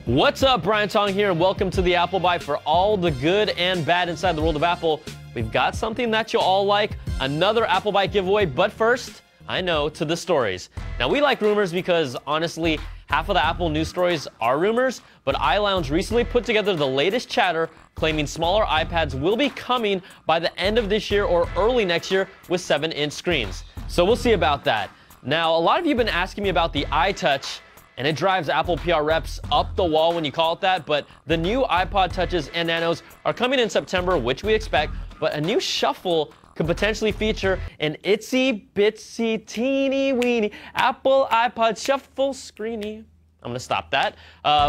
What's up, Brian Tong here, and welcome to the Apple Byte. For all the good and bad inside the world of Apple, we've got something that you'll all like, another Apple Byte giveaway. But first, I know, to the stories. Now, we like rumors because, honestly, half of the Apple news stories are rumors, but iLounge recently put together the latest chatter claiming smaller iPads will be coming by the end of this year or early next year with 7-inch screens. So we'll see about that. Now, a lot of you have been asking me about the iTouch, and it drives Apple PR reps up the wall when you call it that, but the new iPod Touches and Nanos are coming in September, which we expect, but a new Shuffle could potentially feature an itsy bitsy teeny weeny Apple iPod Shuffle screeny. I'm gonna stop that,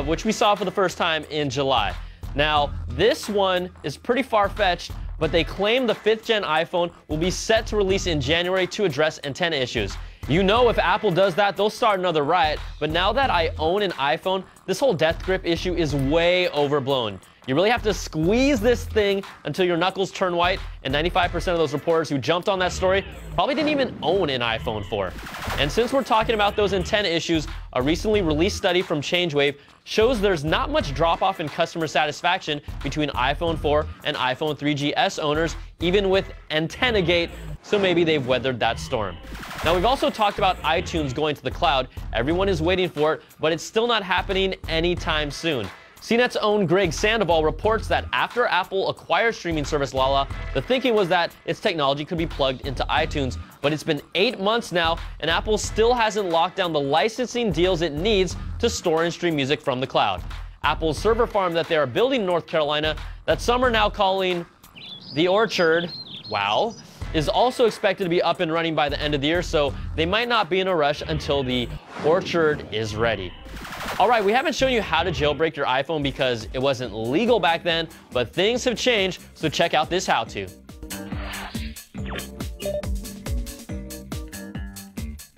which we saw for the first time in July. Now, this one is pretty far-fetched, but they claim the 5th gen iPhone will be set to release in January to address antenna issues. You know, if Apple does that, they'll start another riot. But now that I own an iPhone, this whole death grip issue is way overblown. You really have to squeeze this thing until your knuckles turn white, and 95% of those reporters who jumped on that story probably didn't even own an iPhone 4. And since we're talking about those antenna issues, a recently released study from ChangeWave shows there's not much drop-off in customer satisfaction between iPhone 4 and iPhone 3GS owners, even with AntennaGate, so maybe they've weathered that storm. Now, we've also talked about iTunes going to the cloud. Everyone is waiting for it, but it's still not happening anytime soon. CNET's own Greg Sandoval reports that after Apple acquired streaming service Lala, the thinking was that its technology could be plugged into iTunes, but it's been 8 months now, and Apple still hasn't locked down the licensing deals it needs to store and stream music from the cloud. Apple's server farm that they are building in North Carolina, that some are now calling the Orchard, wow, is also expected to be up and running by the end of the year, so they might not be in a rush until the Orchard is ready. All right, we haven't shown you how to jailbreak your iPhone because it wasn't legal back then, but things have changed, so check out this how-to.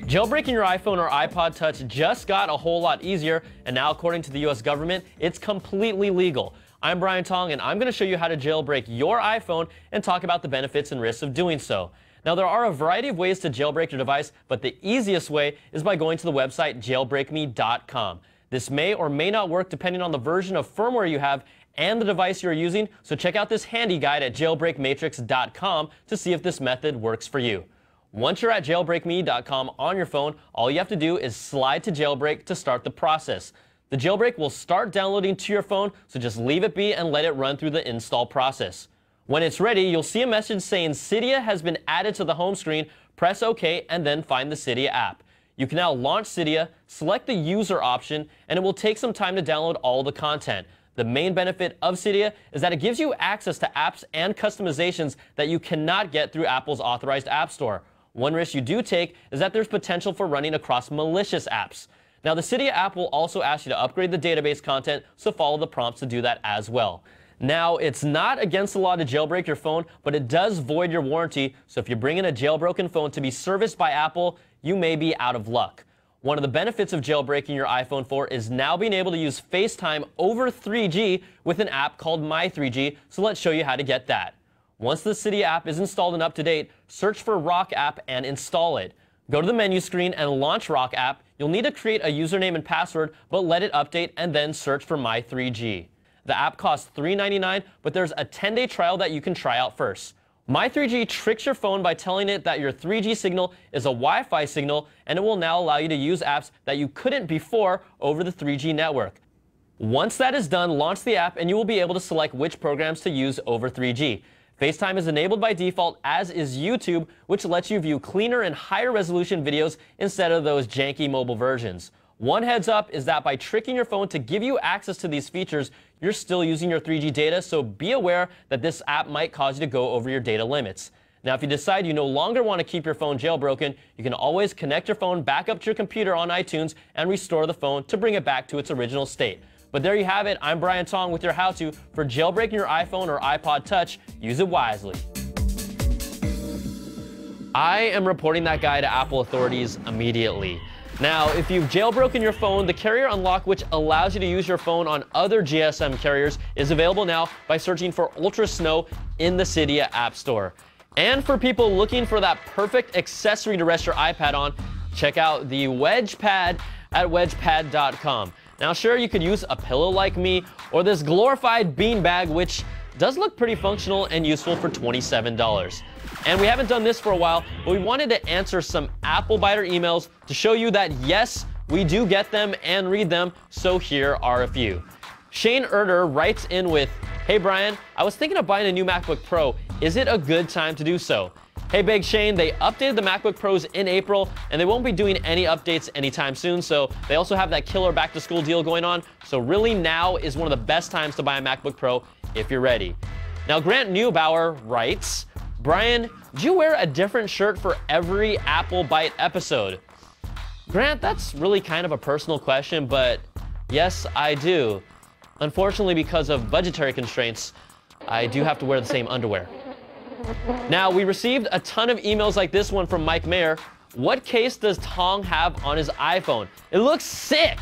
Jailbreaking your iPhone or iPod Touch just got a whole lot easier, and now according to the US government, it's completely legal. I'm Brian Tong, and I'm going to show you how to jailbreak your iPhone and talk about the benefits and risks of doing so. Now, there are a variety of ways to jailbreak your device, but the easiest way is by going to the website jailbreakme.com. This may or may not work depending on the version of firmware you have and the device you're using, so check out this handy guide at jailbreakmatrix.com to see if this method works for you. Once you're at jailbreakme.com on your phone, all you have to do is slide to jailbreak to start the process. The jailbreak will start downloading to your phone, so just leave it be and let it run through the install process. When it's ready, you'll see a message saying Cydia has been added to the home screen. Press OK and then find the Cydia app. You can now launch Cydia, select the user option, and it will take some time to download all the content. The main benefit of Cydia is that it gives you access to apps and customizations that you cannot get through Apple's authorized App Store. One risk you do take is that there's potential for running across malicious apps. Now, the Cydia app will also ask you to upgrade the database content, so follow the prompts to do that as well. Now, it's not against the law to jailbreak your phone, but it does void your warranty, so if you bring in a jailbroken phone to be serviced by Apple, you may be out of luck. One of the benefits of jailbreaking your iPhone 4 is now being able to use FaceTime over 3G with an app called My3G, so let's show you how to get that. Once the Cydia app is installed and up to date, search for Rock app and install it. Go to the menu screen and launch Rock app. You'll need to create a username and password, but let it update and then search for My3G. The app costs $3.99, but there's a 10-day trial that you can try out first. My3G tricks your phone by telling it that your 3G signal is a Wi-Fi signal, and it will now allow you to use apps that you couldn't before over the 3G network. Once that is done, launch the app and you will be able to select which programs to use over 3G. FaceTime is enabled by default, as is YouTube, which lets you view cleaner and higher resolution videos instead of those janky mobile versions. One heads up is that by tricking your phone to give you access to these features, you're still using your 3G data, so be aware that this app might cause you to go over your data limits. Now, if you decide you no longer want to keep your phone jailbroken, you can always connect your phone back up to your computer on iTunes and restore the phone to bring it back to its original state. But there you have it. I'm Brian Tong with your how-to for jailbreaking your iPhone or iPod Touch. Use it wisely. I am reporting that guy to Apple authorities immediately. Now, if you've jailbroken your phone, the carrier unlock, which allows you to use your phone on other GSM carriers, is available now by searching for Ultra Snow in the Cydia App Store. And for people looking for that perfect accessory to rest your iPad on, check out the Wedge Pad at wedgepad.com. Now sure, you could use a pillow like me or this glorified beanbag, which does look pretty functional and useful for $27. And we haven't done this for a while, but we wanted to answer some Apple Biter emails to show you that yes, we do get them and read them, so here are a few. Shane Erder writes in with, "Hey Brian, I was thinking of buying a new MacBook Pro. Is it a good time to do so?" Hey Big Shane, they updated the MacBook Pros in April, and they won't be doing any updates anytime soon, so they also have that killer back-to-school deal going on, so really now is one of the best times to buy a MacBook Pro if you're ready. Now Grant Neubauer writes, "Brian, do you wear a different shirt for every Apple Byte episode?" Grant, that's really kind of a personal question, but yes, I do. Unfortunately, because of budgetary constraints, I do have to wear the same underwear. Now, we received a ton of emails like this one from Mike Mayer. "What case does Tong have on his iPhone? It looks sick."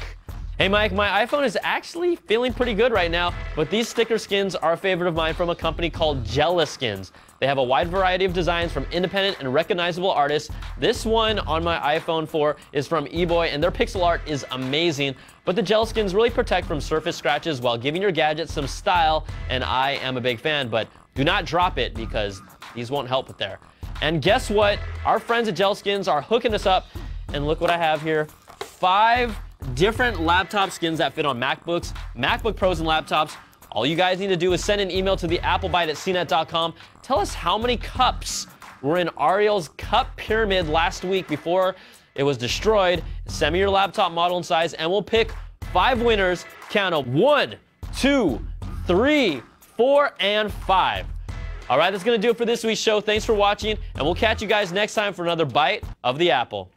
Hey Mike, my iPhone is actually feeling pretty good right now, but these sticker skins are a favorite of mine from a company called Jealous Skins. They have a wide variety of designs from independent and recognizable artists. This one on my iPhone 4 is from eBoy, and their pixel art is amazing, but the gel skins really protect from surface scratches while giving your gadget some style, and I am a big fan, but do not drop it because these won't help with there. And guess what? Our friends at Gel Skins are hooking us up, and look what I have here. 5 different laptop skins that fit on MacBooks, MacBook Pros, and laptops. All you guys need to do is send an email to the applebite@cnet.com. Tell us how many cups were in Ariel's cup pyramid last week before it was destroyed. Send me your laptop model and size, and we'll pick 5 winners. Count them 1, 2, 3, 4, and 5. All right, that's going to do it for this week's show. Thanks for watching, and we'll catch you guys next time for another Bite of the Apple.